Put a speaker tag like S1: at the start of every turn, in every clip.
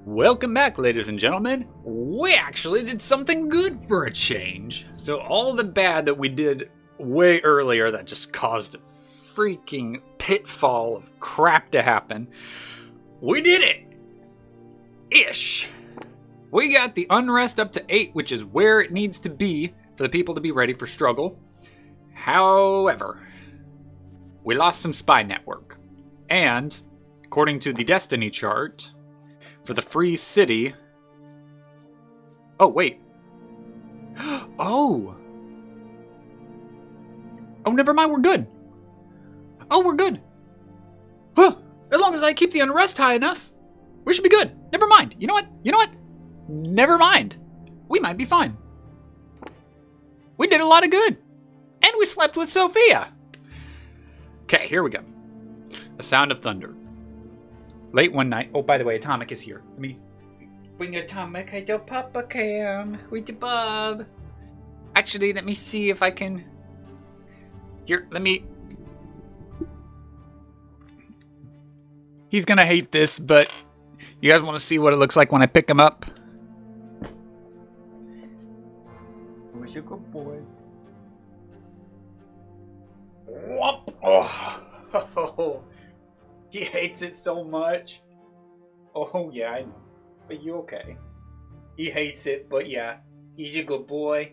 S1: Welcome back, ladies and gentlemen. We actually did something good for a change. So all the bad that we did way earlier that just caused a freaking pitfall of crap to happen, we did it! Ish. We got the unrest up to 8, which is where it needs to be for the people to be ready for struggle. However, we lost some spy network. And, according to the destiny chart, for the free city... Oh, wait. Oh, never mind, we're good. Oh, we're good. Huh. As long as I keep the unrest high enough, we should be good. Never mind. You know what? Never mind. We might be fine. We did a lot of good. And we slept with Sophia. Okay, here we go. The sound of thunder. Late one night. Oh, by the way, Atomic is here. Let me bring Atomic. I do Papa Cam with the Bob. Actually, let me see if I can. Here, let me. He's gonna hate this, but you guys want to see what it looks like when I pick him up? Where's your good boy? Whoop! Oh. He hates it so much. Oh, yeah, I know. But you okay? He hates it, but yeah. He's a good boy.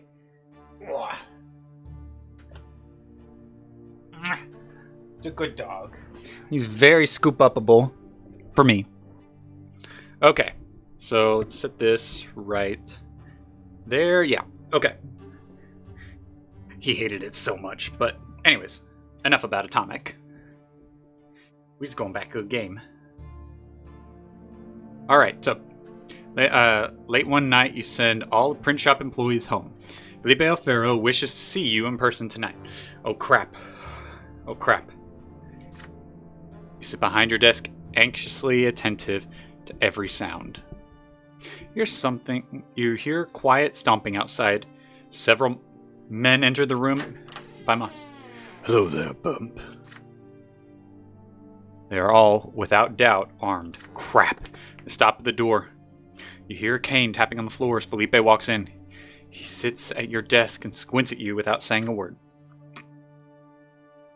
S1: It's a good dog. He's very scoop-upable. For me. Okay. So, let's set this right there. Yeah. Okay. He hated it so much. But, anyways. Enough about Atomic. We're just going back to a game. Alright, so late one night you send all the print shop employees home. Felipe Alfaro wishes to see you in person tonight. Oh crap. Oh crap. You sit behind your desk, anxiously attentive to every sound. You hear quiet stomping outside. Several men enter the room by Moss. Hello there, Bump. They are all, without doubt, armed. Crap. They stop at the door. You hear Kane tapping on the floor as Felipe walks in. He sits at your desk and squints at you without saying a word.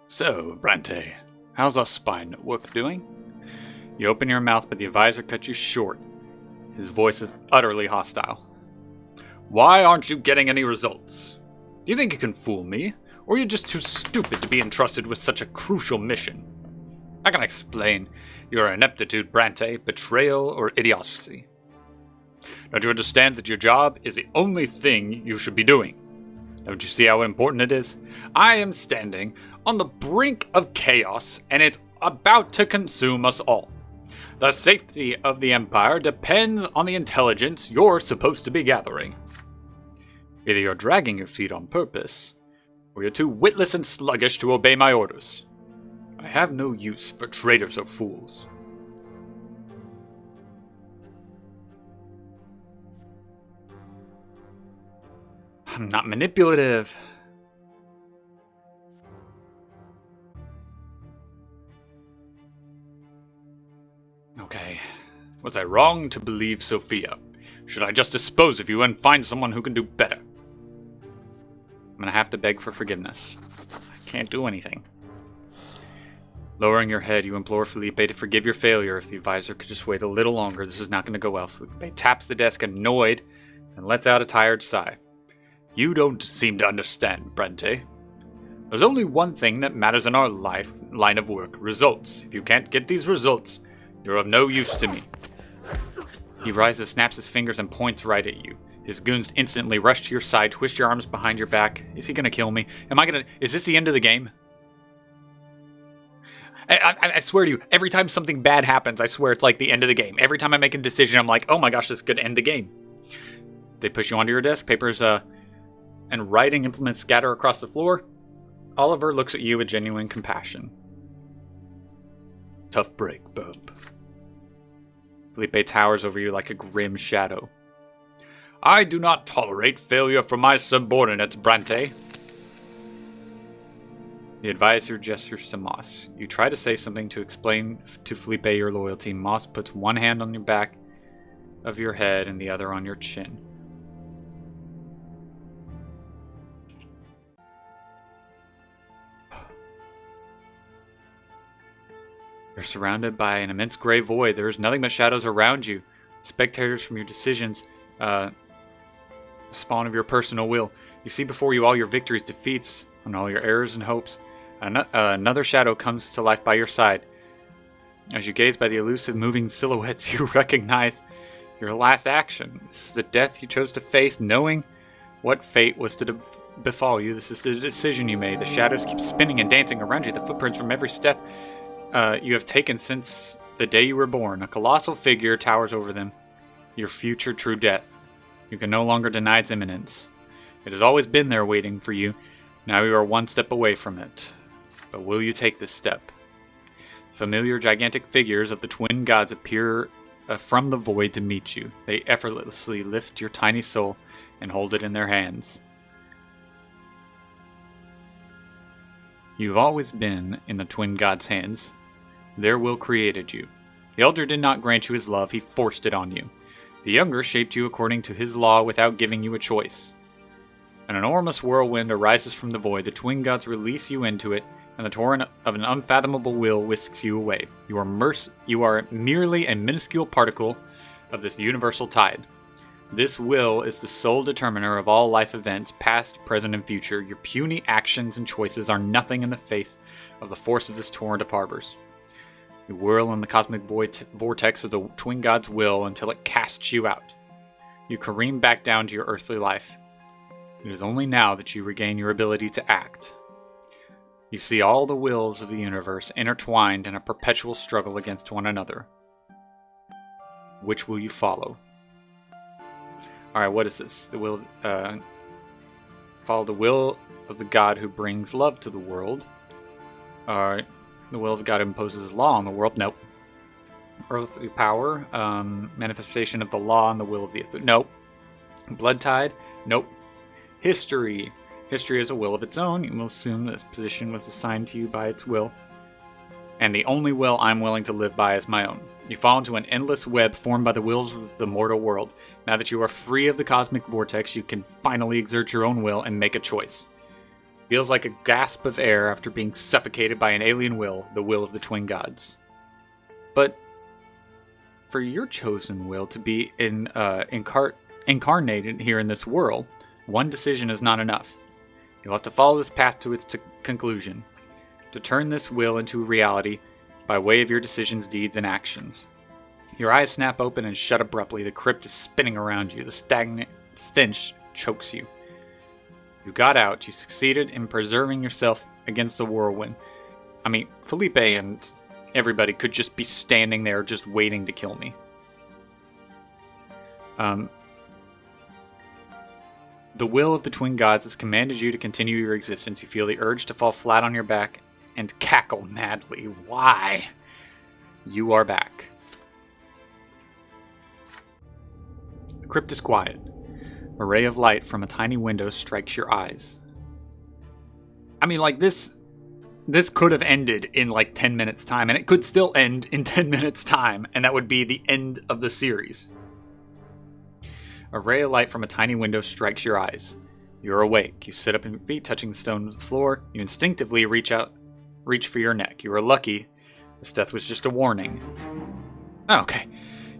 S1: So, Brante, how's our spy network doing? You open your mouth, but the advisor cuts you short. His voice is utterly hostile. Why aren't you getting any results? Do you think you can fool me? Or are you just too stupid to be entrusted with such a crucial mission? I can explain your ineptitude, Brante, betrayal, or idiocy. Don't you understand that your job is the only thing you should be doing? Don't you see how important it is? I am standing on the brink of chaos, and it's about to consume us all. The safety of the Empire depends on the intelligence you're supposed to be gathering. Either you're dragging your feet on purpose, or you're too witless and sluggish to obey my orders. I have no use for traitors or fools. I'm not manipulative. Okay. Was I wrong to believe Sophia? Should I just dispose of you and find someone who can do better? I'm gonna have to beg for forgiveness. I can't do anything. Lowering your head, you implore Felipe to forgive your failure. If the advisor could just wait a little longer, this is not going to go well. Felipe taps the desk, annoyed, and lets out a tired sigh. You don't seem to understand, Brante. There's only one thing that matters in our line of work, results. If you can't get these results, you're of no use to me. He rises, snaps his fingers, and points right at you. His goons instantly rush to your side, twist your arms behind your back. Is he going to kill me? Is this the end of the game? I swear to you, every time something bad happens, I swear it's like the end of the game. Every time I make a decision, I'm like, oh my gosh, this could end the game. They push you onto your desk, papers and writing implements scatter across the floor. Oliver looks at you with genuine compassion. Tough break, Bump. Felipe towers over you like a grim shadow. I do not tolerate failure from my subordinates, Brante. The advisor gestures to Moss. You try to say something to explain to Felipe your loyalty. Moss puts one hand on your back of your head and the other on your chin. You're surrounded by an immense gray void. There is nothing but shadows around you. Spectators from your decisions, spawn of your personal will. You see before you all your victories, defeats, and all your errors and hopes. Another shadow comes to life by your side. As you gaze by the elusive moving silhouettes, you recognize your last action. This is the death you chose to face, knowing what fate was to befall you. This is the decision you made. The shadows keep spinning and dancing around you. The footprints from every step you have taken since the day you were born. A colossal figure towers over them. Your future true death. You can no longer deny its imminence. It has always been there waiting for you. Now you are one step away from it. But will you take this step? Familiar gigantic figures of the twin gods appear from the void to meet you. They effortlessly lift your tiny soul and hold it in their hands. You've always been in the twin gods' hands. Their will created you. The elder did not grant you his love, he forced it on you. The younger shaped you according to his law without giving you a choice. An enormous whirlwind arises from the void. The twin gods release you into it, and the torrent of an unfathomable will whisks you away. You are merely a minuscule particle of this universal tide. This will is the sole determiner of all life events, past, present, and future. Your puny actions and choices are nothing in the face of the force of this torrent of harbors. You whirl in the cosmic vortex of the twin god's will until it casts you out. You careen back down to your earthly life. It is only now that you regain your ability to act. You see all the wills of the universe intertwined in a perpetual struggle against one another. Which will you follow? Alright, what is this? The will, follow the will of the God who brings love to the world. Alright, the will of God who imposes law on the world. Nope. Earthly power, manifestation of the law and the will of the earth. Nope. Blood tide. Nope. History. History has a will of its own. You will assume this position was assigned to you by its will. And the only will I'm willing to live by is my own. You fall into an endless web formed by the wills of the mortal world. Now that you are free of the cosmic vortex, you can finally exert your own will and make a choice. Feels like a gasp of air after being suffocated by an alien will, the will of the twin gods. But for your chosen will to be incarnated here in this world, one decision is not enough. You'll have to follow this path to its conclusion, to turn this will into reality by way of your decisions, deeds, and actions. Your eyes snap open and shut abruptly. The crypt is spinning around you. The stagnant stench chokes you. You got out. You succeeded in preserving yourself against the whirlwind. I mean, Felipe and everybody could just be standing there just waiting to kill me. The will of the twin gods has commanded you to continue your existence. You feel the urge to fall flat on your back and cackle madly. Why? You are back. The crypt is quiet. A ray of light from a tiny window strikes your eyes. I mean, like, this could have ended in like 10 minutes time, and it could still end in 10 minutes time, and that would be the end of the series. A ray of light from a tiny window strikes your eyes. You're awake. You sit up on your feet, touching the stone of the floor. You instinctively reach for your neck. You are lucky. This death was just a warning. Oh, okay.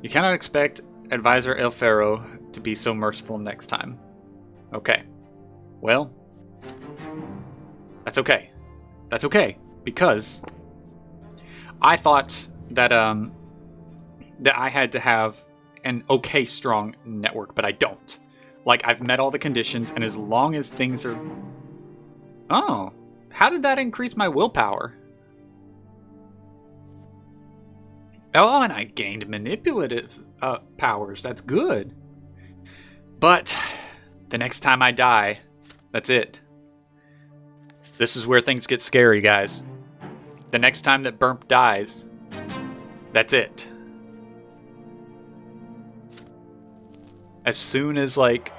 S1: You cannot expect Advisor El Ferro to be so merciful next time. Okay. Well, that's okay. That's okay, because I thought that that I had to have an okay strong network, but I don't. Like, I've met all the conditions, and as long as things are... Oh, how did that increase my willpower? Oh, and I gained manipulative powers. That's good. But the next time I die, that's it. This is where things get scary, guys. The next time that Burp dies, that's it. As soon as, like...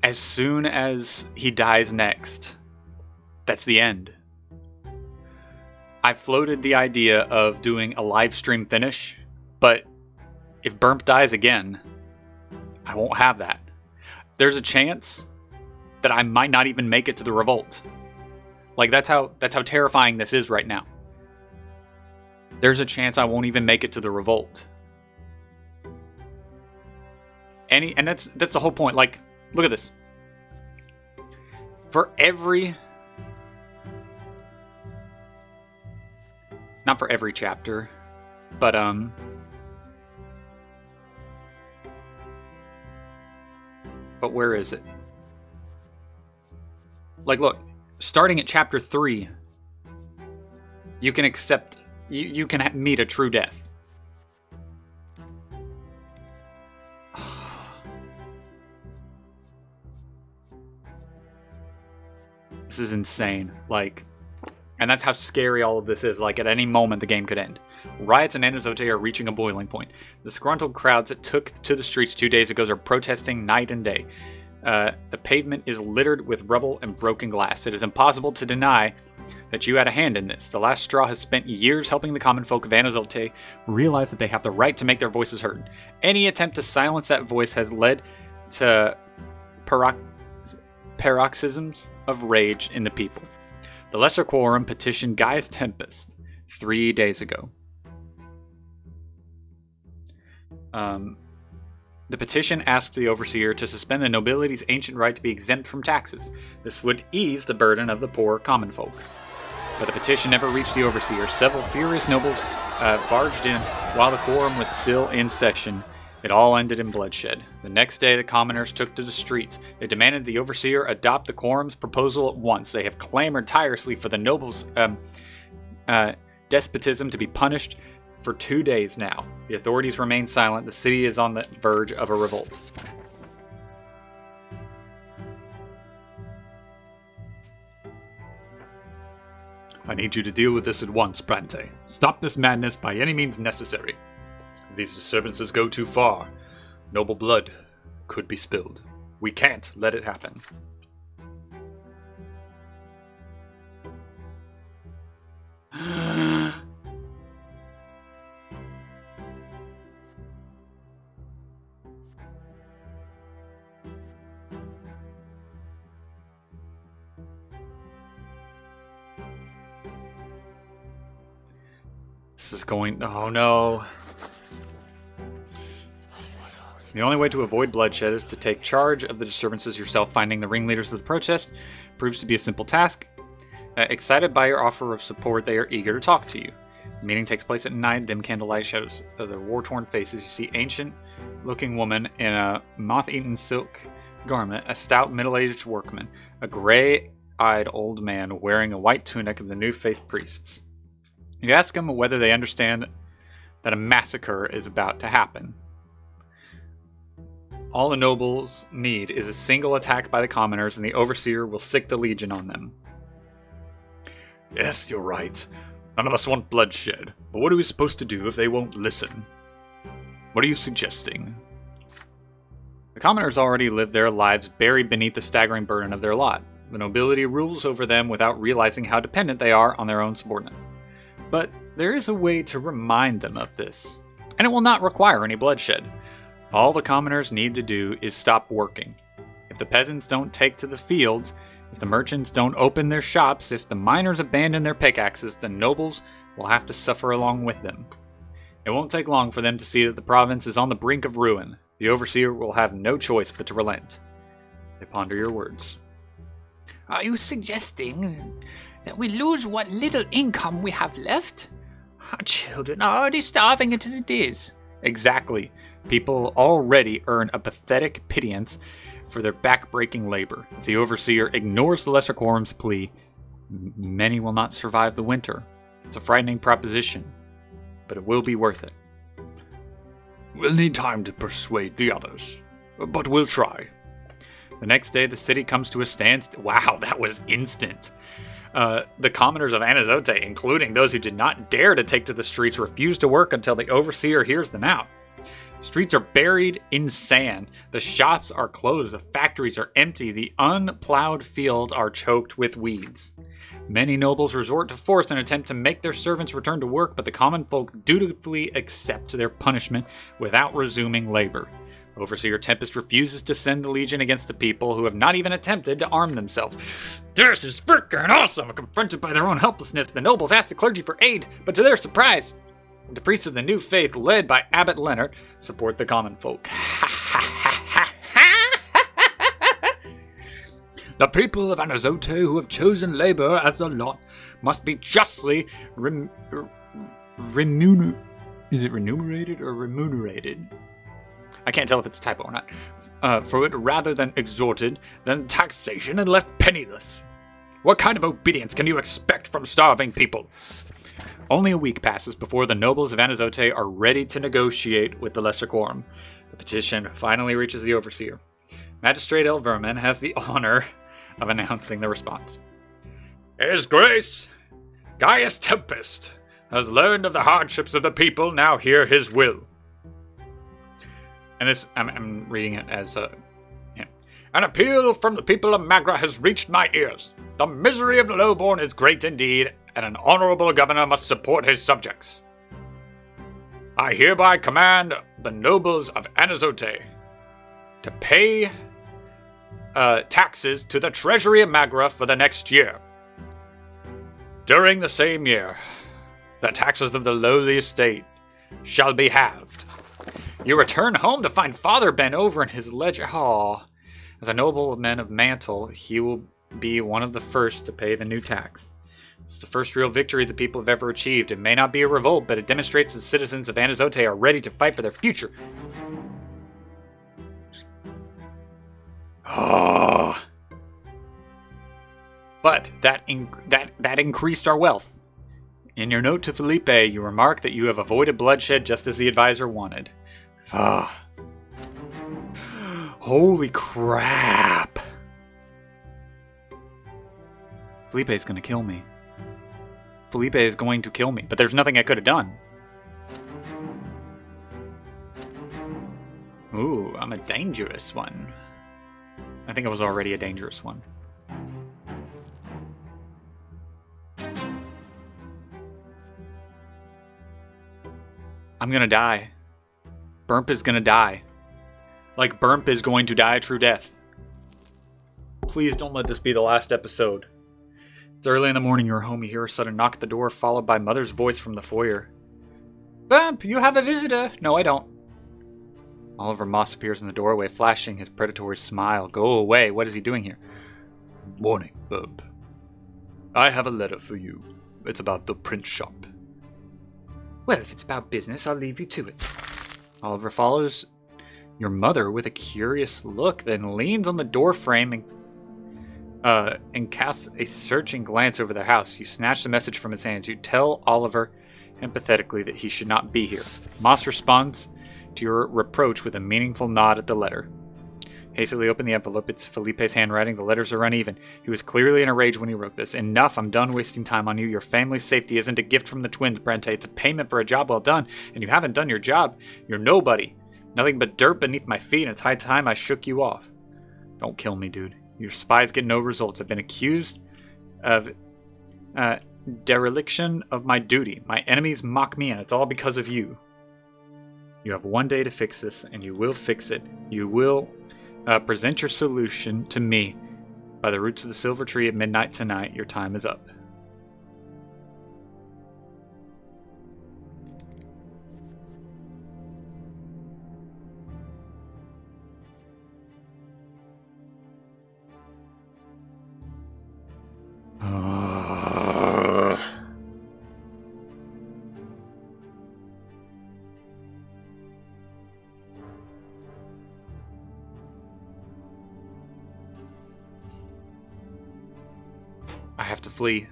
S1: as soon as he dies next, that's the end. I floated the idea of doing a live stream finish, but if Burmp dies again, I won't have that. There's a chance that I might not even make it to the revolt. Like, that's how terrifying this is right now. There's a chance I won't even make it to the revolt. And that's the whole point. Like, look at this. For every... Not for every chapter, but, But where is it? Like, look, starting at chapter 3, you can accept... You can meet a true death. This is insane. Like, and that's how scary all of this is. Like, at any moment, the game could end. Riots in Anazote are reaching a boiling point. The disgruntled crowds that took to the streets 2 days ago are protesting night and day. The pavement is littered with rubble and broken glass. It is impossible to deny that you had a hand in this. The last straw has spent years helping the common folk of Anazote realize that they have the right to make their voices heard. Any attempt to silence that voice has led to paroxysms of rage in the people. The Lesser Quorum petitioned Gaius Tempest 3 days ago. The petition asked the overseer to suspend the nobility's ancient right to be exempt from taxes. This would ease the burden of the poor common folk. But the petition never reached the overseer. Several furious nobles barged in while the quorum was still in session. It all ended in bloodshed. The next day, the commoners took to the streets. They demanded the overseer adopt the quorum's proposal at once. They have clamored tirelessly for the nobles' despotism to be punished for 2 days now. The authorities remain silent. The city is on the verge of a revolt. I need you to deal with this at once, Brante. Stop this madness by any means necessary. If these disturbances go too far, noble blood could be spilled. We can't let it happen. This is going... Oh no. The only way to avoid bloodshed is to take charge of the disturbances yourself. Finding the ringleaders of the protest proves to be a simple task. Excited by your offer of support, they are eager to talk to you. The meeting takes place at night. Dim candlelight shows their war-torn faces. You see ancient-looking woman in a moth-eaten silk garment, a stout middle-aged workman, a gray-eyed old man wearing a white tunic of the New Faith priests. You ask them whether they understand that a massacre is about to happen. All the nobles need is a single attack by the commoners, and the overseer will sick the legion on them. Yes, you're right. None of us want bloodshed, but what are we supposed to do if they won't listen? What are you suggesting? The commoners already live their lives buried beneath the staggering burden of their lot. The nobility rules over them without realizing how dependent they are on their own subordinates. But there is a way to remind them of this, and it will not require any bloodshed. All the commoners need to do is stop working. If the peasants don't take to the fields, if the merchants don't open their shops, if the miners abandon their pickaxes, the nobles will have to suffer along with them. It won't take long for them to see that the province is on the brink of ruin. The overseer will have no choice but to relent. They ponder your words.
S2: Are you suggesting that we lose what little income we have left? Our children are already starving as it is.
S1: Exactly. People already earn a pathetic pittance for their back-breaking labor. If the overseer ignores the Lesser Quorum's plea, many will not survive the winter. It's a frightening proposition, but it will be worth it. We'll need time to persuade the others, but we'll try. The next day, the city comes to a standstill. Wow, that was instant. The commoners of Anazote, including those who did not dare to take to the streets, refuse to work until the overseer hears them out. Streets are buried in sand. The shops are closed. The factories are empty. The unplowed fields are choked with weeds. Many nobles resort to force in an attempt to make their servants return to work, but the common folk dutifully accept their punishment without resuming labor. Overseer Tempest refuses to send the legion against the people who have not even attempted to arm themselves. This is freaking awesome! Confronted by their own helplessness, the nobles ask the clergy for aid, but to their surprise, the priests of the new faith, led by Abbot Leonard, support the common folk. The people of Anazote who have chosen labor as their lot must be justly remunerated or remunerated? I can't tell if it's a typo or not. For it rather than exhorted, than taxation and left penniless. What kind of obedience can you expect from starving people? Only a week passes before the nobles of Anazote are ready to negotiate with the lesser quorum. The petition finally reaches the overseer. Magistrate Elverman has the honor of announcing the response. His Grace, Gaius Tempest, has learned of the hardships of the people, now hear his will. And this, I'm reading it as An appeal from the people of Magra has reached my ears. The misery of the lowborn is great indeed, and an honorable governor must support his subjects. I hereby command the nobles of Anazote to pay taxes to the treasury of Magra for the next year. During the same year, the taxes of the lowly estate shall be halved. You return home to find Father bent over in his ledger. As a nobleman of Mantle, he will be one of the first to pay the new tax. It's the first real victory the people have ever achieved. It may not be a revolt, but it demonstrates the citizens of Anazote are ready to fight for their future. But that increased our wealth. In your note to Felipe, you remark that you have avoided bloodshed just as the advisor wanted. Holy crap. Felipe's gonna kill me. Felipe is going to kill me, but there's nothing I could have done. Ooh, I'm a dangerous one. I think I was already a dangerous one. I'm gonna die. Burmp is gonna die. Like Burmp is going to die a true death. Please don't let this be the last episode. It's early in the morning, you're home, you hear a sudden knock at the door, followed by Mother's voice from the foyer. Burmp, you have a visitor. No, I don't. Oliver Moss appears in the doorway, flashing his predatory smile. Go away, what is he doing here? Morning, Burmp. I have a letter for you. It's about the print shop. Well, if it's about business, I'll leave you to it. Oliver follows your mother with a curious look, then leans on the doorframe and casts a searching glance over the house. You snatch the message from his hands. You tell Oliver empathetically that he should not be here. Moss responds to your reproach with a meaningful nod at the letter. Hastily open the envelope. It's Felipe's handwriting. The letters are uneven. He was clearly in a rage when he wrote this. Enough. I'm done wasting time on you. Your family's safety isn't a gift from the twins, Brante. It's a payment for a job well done, and you haven't done your job. You're nobody. Nothing but dirt beneath my feet, and it's high time I shook you off. Don't kill me, dude. Your spies get no results. I've been accused of dereliction of my duty. My enemies mock me, and it's all because of you. You have one day to fix this, and you will fix it. You will present your solution to me by the roots of the silver tree at midnight tonight. Your time is up. I have to flee.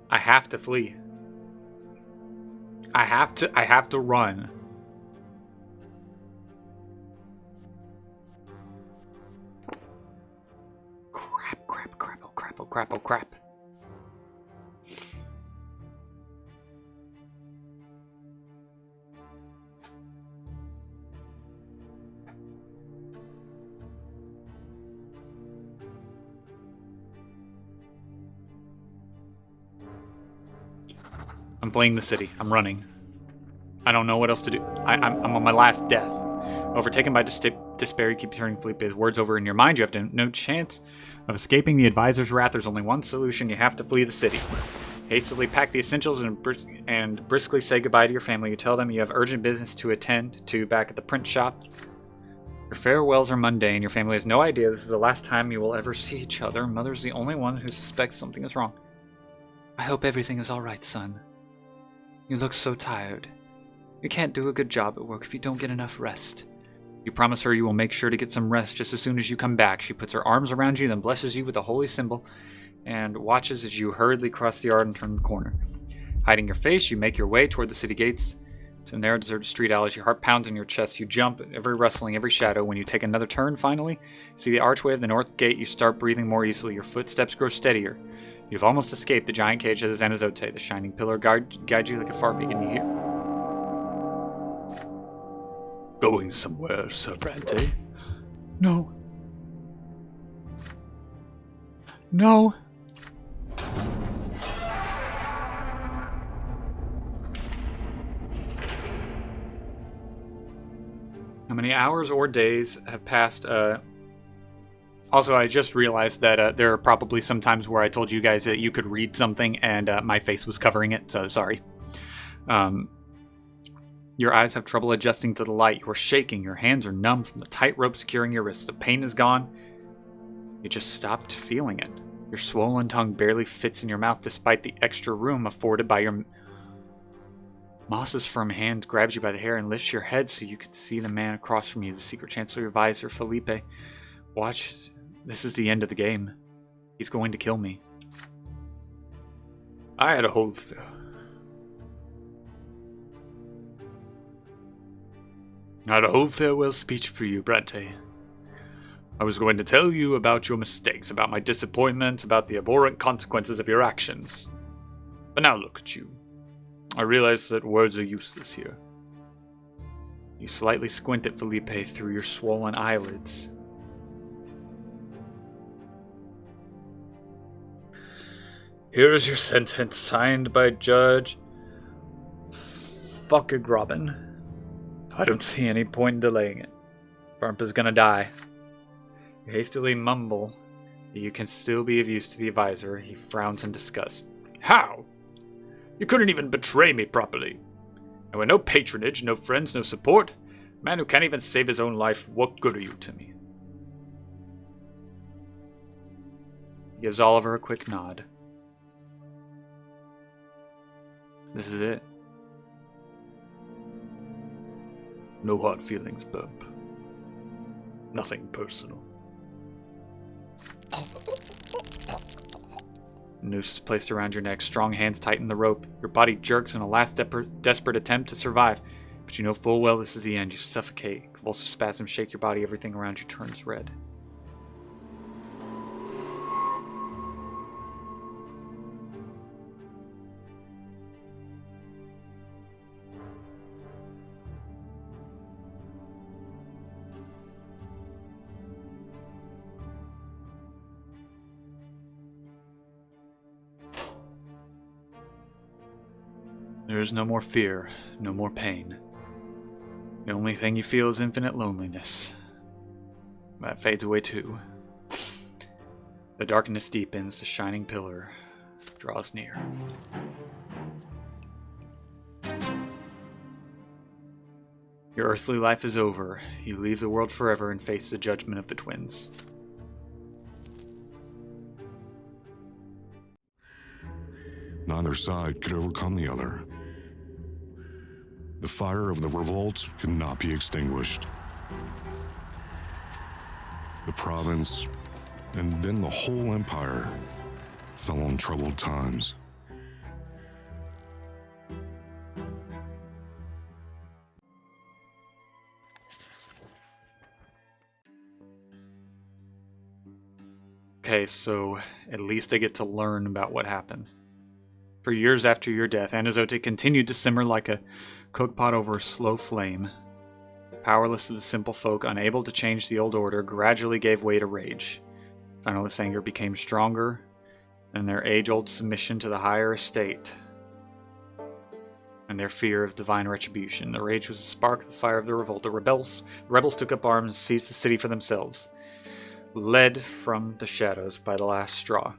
S1: I have to flee. I have to run. Crap, oh crap. I'm fleeing the city. I'm running. I don't know what else to do. I'm on my last death. Overtaken by despair, you keep turning Felipe's words over in your mind. You have no chance of escaping the advisor's wrath. There's only one solution. You have to flee the city. Hastily pack the essentials and briskly say goodbye to your family. You tell them you have urgent business to attend to back at the print shop. Your farewells are mundane. Your family has no idea this is the last time you will ever see each other. Mother's the only one who suspects something is wrong. I hope everything is all right, son. You look so tired. You can't do a good job at work if you don't get enough rest. You promise her you will make sure to get some rest just as soon as you come back. She puts her arms around you, then blesses you with a holy symbol, and watches as you hurriedly cross the yard and turn the corner. Hiding your face, you make your way toward the city gates. To the narrow, deserted street alleys, your heart pounds in your chest. You jump, every rustling, every shadow. When you take another turn, finally, see the archway of the north gate, you start breathing more easily. Your footsteps grow steadier. You've almost escaped the giant cage of the Zanazote. The shining pillar guides you like a far beacon. You hear? Going somewhere, Sir Brante? No. No. How many hours or days have passed? Also, I just realized that there are probably some times where I told you guys that you could read something and my face was covering it, so sorry. Your eyes have trouble adjusting to the light. You are shaking. Your hands are numb from the tight rope securing your wrists. The pain is gone. You just stopped feeling it. Your swollen tongue barely fits in your mouth despite the extra room afforded by your... Moss's firm hand grabs you by the hair and lifts your head so you can see the man across from you, the secret chancellor advisor, Felipe. Watch. This is the end of the game. He's going to kill me. I had a whole... I had a whole farewell speech for you, Brante. I was going to tell you about your mistakes, about my disappointment, about the abhorrent consequences of your actions. But now look at you. I realize that words are useless here. You slightly squint at Felipe through your swollen eyelids. Here is your sentence, signed by Judge Fuckagrobin. I don't see any point in delaying it. Barmpa's gonna die. You hastily mumble that you can still be of use to the advisor. He frowns in disgust. How? You couldn't even betray me properly. And with no patronage, no friends, no support, a man who can't even save his own life, what good are you to me? He gives Oliver a quick nod. This is it. No hard feelings, Bump. Nothing personal. Noose is placed around your neck. Strong hands tighten the rope. Your body jerks in a last desperate attempt to survive. But you know full well this is the end. You suffocate. Convulsive spasms shake your body. Everything around you turns red. There is no more fear, no more pain. The only thing you feel is infinite loneliness. That fades away too. The darkness deepens, the shining pillar draws near. Your earthly life is over. You leave the world forever and face the judgment of the twins.
S3: Neither side could overcome the other. The fire of the revolt could not be extinguished. The province, and then the whole empire, fell on troubled times.
S1: Okay, so at least I get to learn about what happened. For years after your death, Anazote continued to simmer like a cookpot over a slow flame. Powerless to the simple folk, unable to change the old order, gradually gave way to rage. Finally, this anger became stronger, and their age-old submission to the higher estate and their fear of divine retribution. The rage was a spark of the fire of the revolt. The rebels took up arms and seized the city for themselves, led from the shadows by the last straw.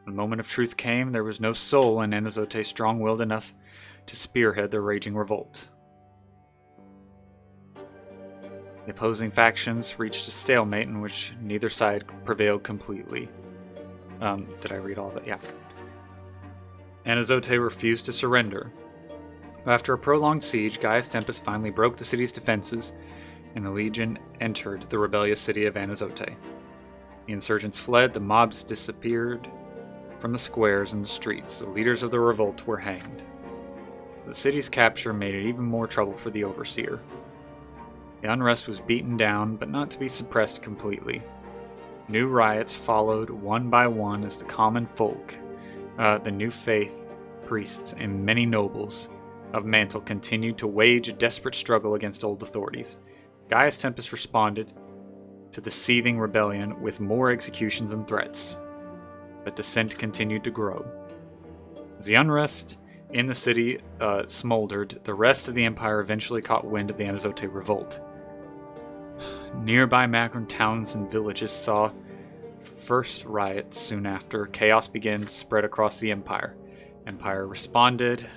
S1: When the moment of truth came, there was no soul in Anazote strong-willed enough to spearhead the raging revolt. The opposing factions reached a stalemate in which neither side prevailed completely. Did I read all that? Yeah. Anazote refused to surrender. After a prolonged siege, Gaius Tempest finally broke the city's defenses, and the Legion entered the rebellious city of Anazote. The insurgents fled, the mobs disappeared from the squares and the streets. The leaders of the revolt were hanged. The city's capture made it even more trouble for the Overseer. The unrest was beaten down, but not to be suppressed completely. New riots followed one by one as the common folk, the new faith, priests, and many nobles of Mantle continued to wage a desperate struggle against old authorities. Gaius Tempest responded to the seething rebellion with more executions and threats, but dissent continued to grow. As the unrest in the city smoldered, the rest of the Empire eventually caught wind of the Anazote revolt. Nearby Macron towns and villages saw first riots soon after. Chaos began to spread across the Empire. Empire responded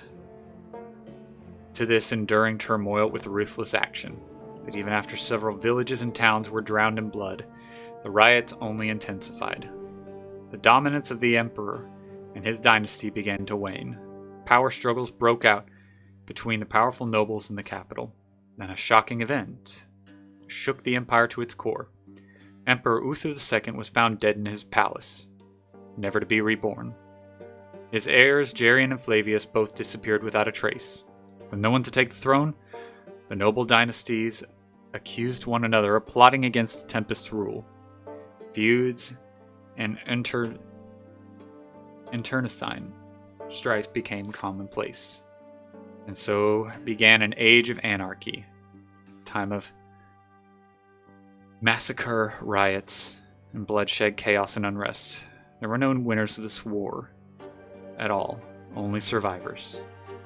S1: to this enduring turmoil with ruthless action. But even after several villages and towns were drowned in blood, the riots only intensified. The dominance of the Emperor and his dynasty began to wane. Power struggles broke out between the powerful nobles in the capital. Then a shocking event shook the Empire to its core. Emperor Uther II was found dead in his palace, never to be reborn. His heirs, Jarian and Flavius, both disappeared without a trace. With no one to take the throne, the noble dynasties accused one another of plotting against Tempest's rule. Feuds and internecine strife became commonplace. And so began an age of anarchy, a time of massacre, riots, and bloodshed, chaos, and unrest. There were no winners of this war at all, only survivors.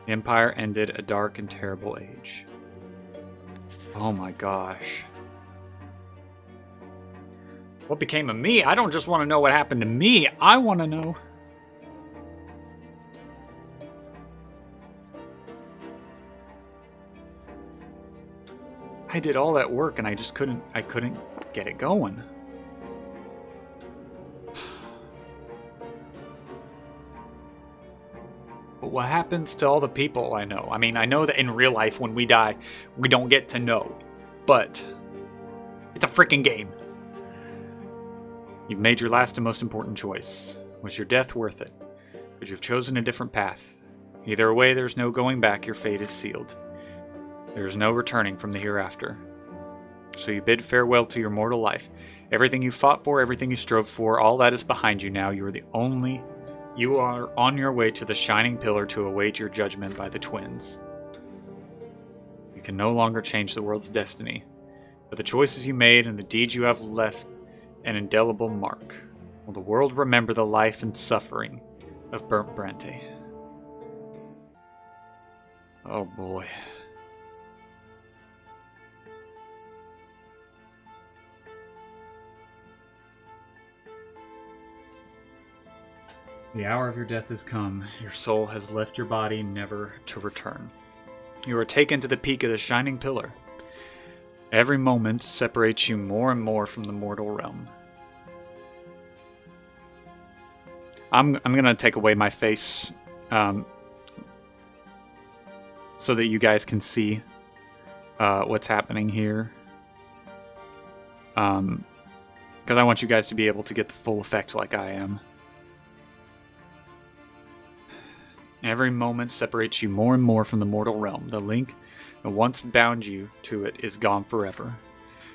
S1: The Empire ended a dark and terrible age. Oh my gosh. What became of me? I don't just want to know what happened to me. I want to know. I did all that work and I couldn't get it going. But what happens to all the people I know? I mean, I know that in real life when we die, we don't get to know. But it's a freaking game. You've made your last and most important choice. Was your death worth it? Because you've chosen a different path. Either way, there's no going back. Your fate is sealed. There is no returning from the hereafter. So you bid farewell to your mortal life. Everything you fought for, everything you strove for, all that is behind you now. You are on your way to the Shining Pillar to await your judgment by the twins. You can no longer change the world's destiny, but the choices you made and the deeds you have left an indelible mark. Will the world remember the life and suffering of Burnt Brante? Oh boy. The hour of your death has come. Your soul has left your body, never to return. You are taken to the peak of the Shining Pillar. Every moment separates you more and more from the mortal realm. I'm going to take away my face so that you guys can see what's happening here. Because I want you guys to be able to get the full effect like I am. Every moment separates you more and more from the mortal realm. The link that once bound you to it is gone forever.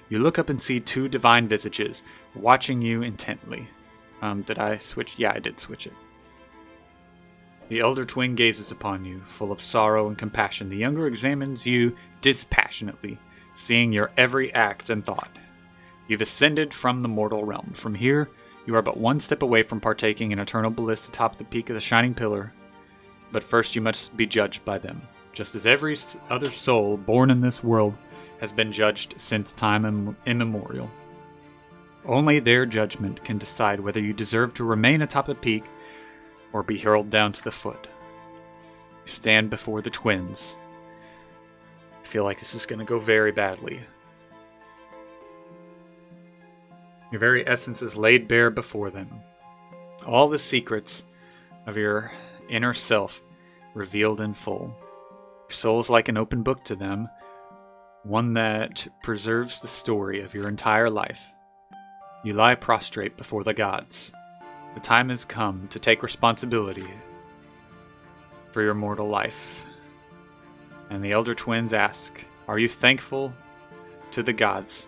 S1: You look up and see two divine visages, watching you intently. Did I switch? Yeah, I did switch it. The elder twin gazes upon you, full of sorrow and compassion. The younger examines you dispassionately, seeing your every act and thought. You've ascended from the mortal realm. From here, you are but one step away from partaking in eternal bliss atop the peak of the Shining Pillar. But first you must be judged by them. just as every other soul born in this world has been judged since time immemorial. Only their judgment can decide whether you deserve to remain atop the peak or be hurled down to the foot. You stand before the twins. I feel like this is going to go very badly. Your very essence is laid bare before them. All the secrets of your inner self revealed in full. Your soul is like an open book to them, one that preserves the story of your entire life. You lie prostrate before the gods. The time has come to take responsibility for your mortal life. And the elder twins ask, are you thankful to the gods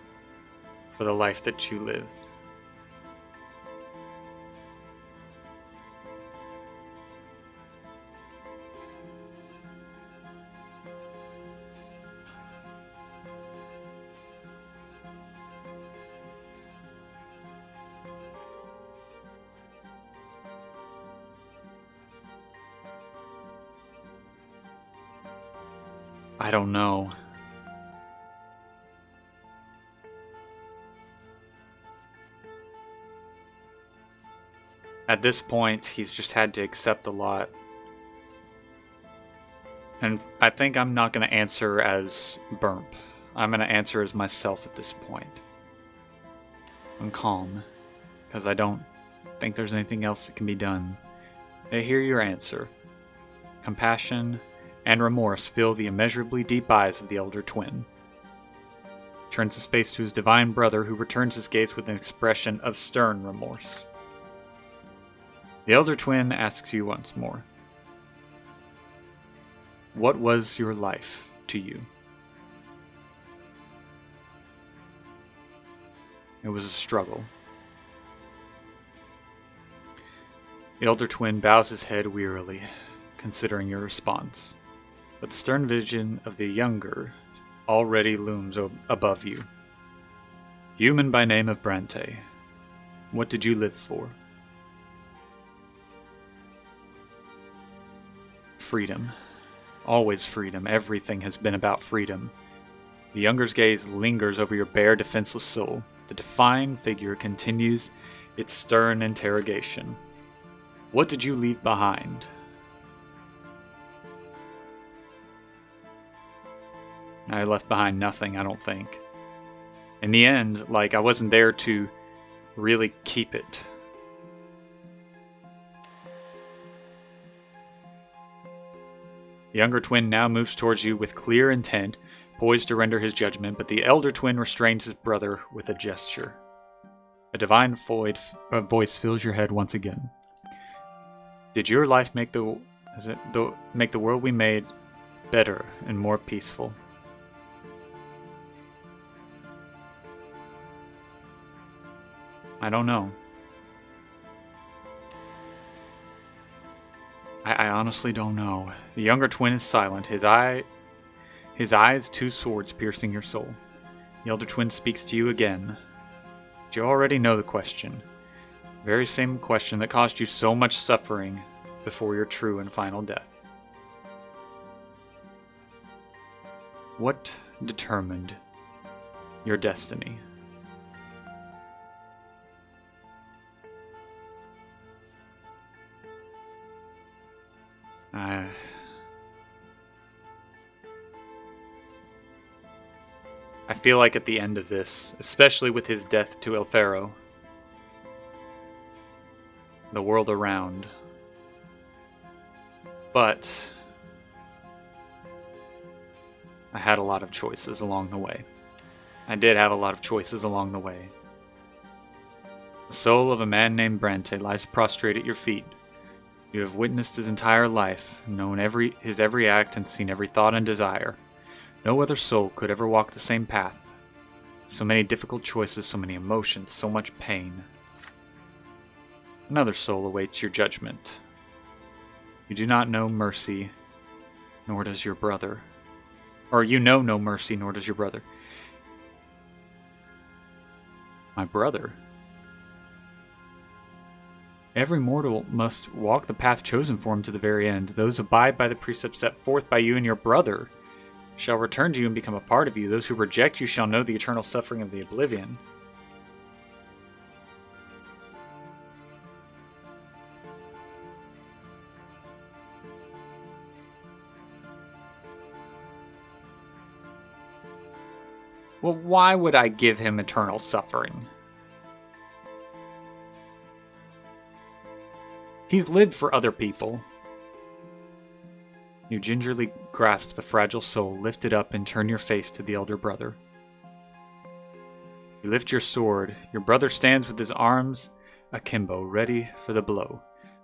S1: for the life that you lived? I don't know. At this point, he's just had to accept a lot. And I think I'm not going to answer as Burmp. I'm going to answer as myself at this point. I'm calm, because I don't think there's anything else that can be done. I hear your answer. Compassion and remorse fill the immeasurably deep eyes of the elder twin. He turns his face to his divine brother, who returns his gaze with an expression of stern remorse. The elder twin asks you once more, what was your life to you? It was a struggle. The elder twin bows his head wearily, considering your response. But the stern vision of the younger already looms above you. Human by name of Brante, what did you live for? Freedom. Always freedom. Everything has been about freedom. The younger's gaze lingers over your bare, defenseless soul. The defined figure continues its stern interrogation. What did you leave behind? I left behind nothing, I don't think. In the end, I wasn't there to really keep it. The younger twin now moves towards you with clear intent, poised to render his judgment, but the elder twin restrains his brother with a gesture. A divine voice fills your head once again. Did your life make the world we made better and more peaceful? I don't know. I honestly don't know. The younger twin is silent, his eyes two swords piercing your soul. The elder twin speaks to you again. But you already know the question. The very same question that caused you so much suffering before your true and final death. What determined your destiny? I feel like at the end of this, especially with his death to El Faro, the world around. But I had a lot of choices along the way. I did have a lot of choices along the way. The soul of a man named Brante lies prostrate at your feet. You have witnessed his entire life, known his every act, and seen every thought and desire. No other soul could ever walk the same path. So many difficult choices, so many emotions, so much pain. Another soul awaits your judgment. You do not know mercy, nor does your brother. Or you know no mercy, nor does your brother. My brother? Every mortal must walk the path chosen for him to the very end. Those who abide by the precepts set forth by you and your brother shall return to you and become a part of you. Those who reject you shall know the eternal suffering of the oblivion. Well, why would I give him eternal suffering? He's lived for other people. You gingerly grasp the fragile soul, lift it up, and turn your face to the elder brother. You lift your sword. Your brother stands with his arms akimbo, ready for the blow.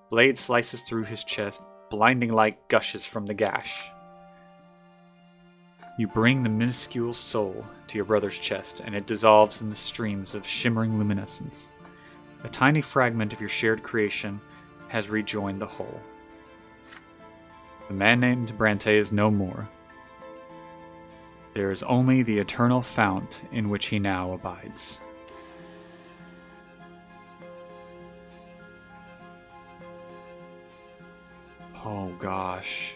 S1: Blade slices through his chest, blinding light gushes from the gash. You bring the minuscule soul to your brother's chest, and it dissolves in the streams of shimmering luminescence. A tiny fragment of your shared creation has rejoined the whole. The man named Brante is no more. There is only the eternal fount in which he now abides. Oh gosh.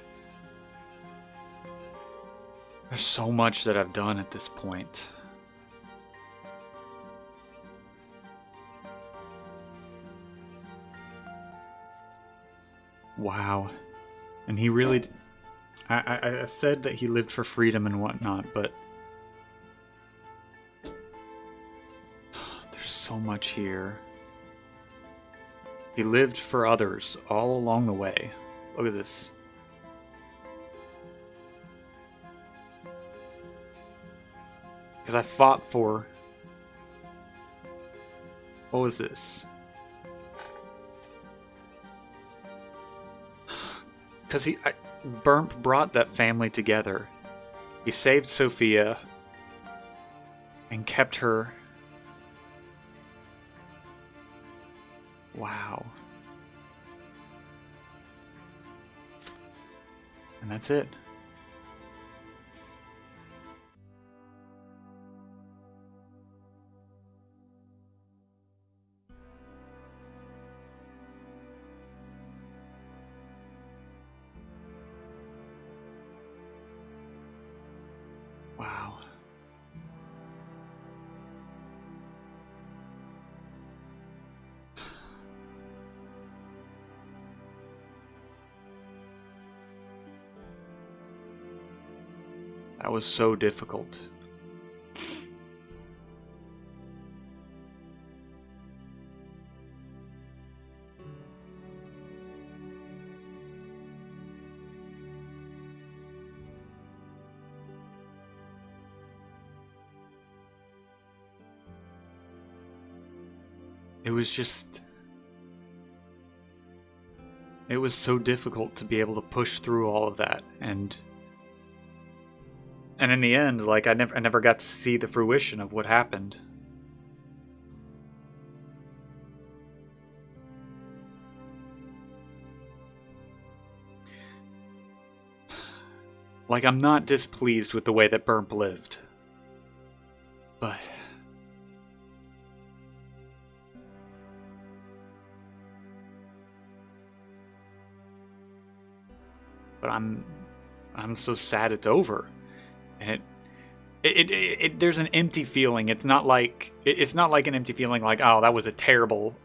S1: There's so much that I've done at this point. Wow. And he really... I said that he lived for freedom and whatnot, but... There's so much here. He lived for others all along the way. Look at this. Because I fought for... What was this? Because Burmp brought that family together. He saved Sophia and kept her. Wow. And that's it. Wow. That was so difficult. It was so difficult to be able to push through all of that, and in the end, like, I never got to see the fruition of what happened. Like, I'm not displeased with the way that Burmp lived, but I'm so sad it's over. And there's an empty feeling. It's not like an empty feeling like, oh, that was a terrible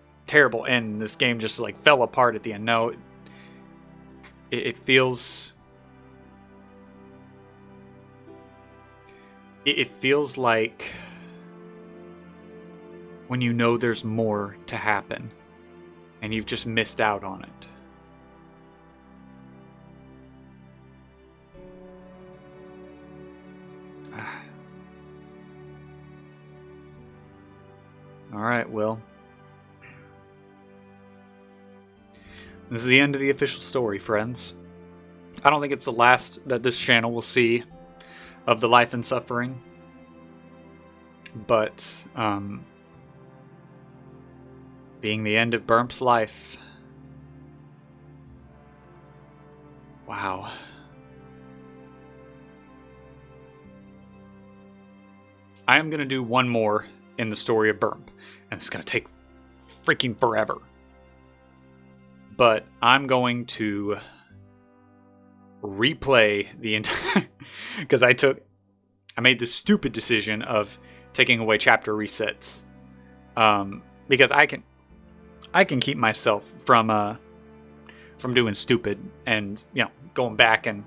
S1: end. This game just like fell apart at the end. No, it feels like when you know there's more to happen and you've just missed out on it. Alright, well. This is the end of the official story, friends. I don't think it's the last that this channel will see of the life and suffering. But, being the end of Burmp's life. Wow. I am going to do one more in the story of Burmp, and it's going to take freaking forever. but I'm going to replay the entire because I made the stupid decision of taking away chapter resets, because I can keep myself from doing stupid and going back and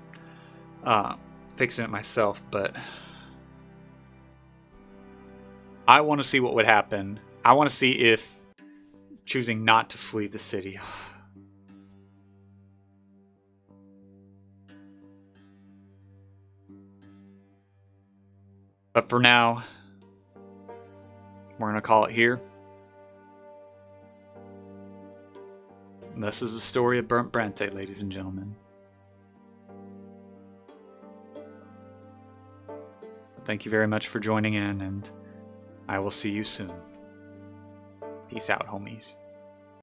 S1: fixing it myself, but I want to see what would happen. I want to see if choosing not to flee the city. But for now, we're going to call it here. This is the story of Burnt Brante, ladies and gentlemen. Thank you very much for joining in, and I will see you soon. Peace out, homies.